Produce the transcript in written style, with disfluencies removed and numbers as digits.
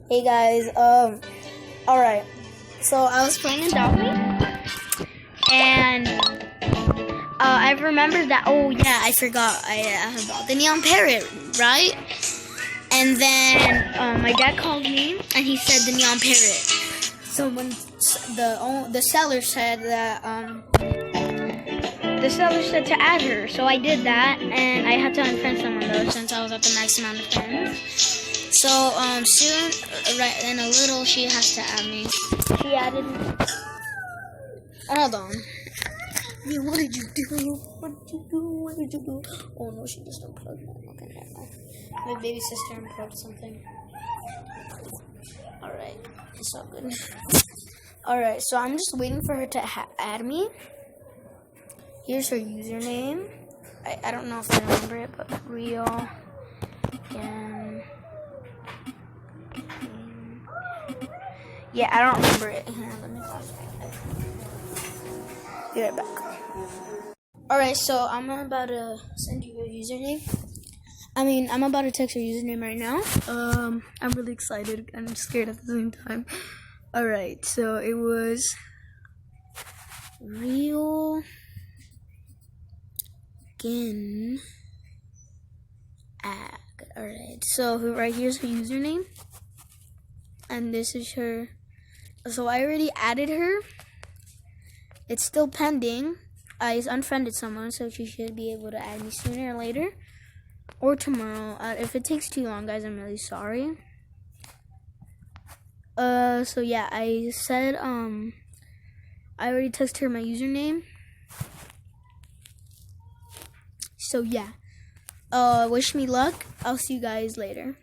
Hey guys, alright. So I was playing in Dogmeat, and I remembered that, oh yeah, I forgot about the neon parrot, right? And then my dad called me and he said the neon parrot. So when the seller said that to add her, so I did that, and I had to unfriend someone though since I was at the max amount of friends. So soon, right in a little, she has to add me. She added me. Hold on. Hey, what did you do? What did you do? Oh no, she just unplugged me. Okay, never mind. My baby sister unplugged something. Alright, it's all good. Alright, so I'm just waiting for her to add me. Here's her username. I don't know if I remember it, but real. Yeah, I don't remember it. Here, let me pause it. Be right back. Alright, so I'm about to send you a username. I'm about to text your username right now. I'm really excited and I'm scared at the same time. Alright, so it was real again ag. Alright, so right here's her username. And this is her. So I already added her. It's still pending. I unfriended someone, so she should be able to add me sooner or later. Or tomorrow. If it takes too long, guys, I'm really sorry. So yeah, I said, I already texted her my username. So yeah. Wish me luck. I'll see you guys later.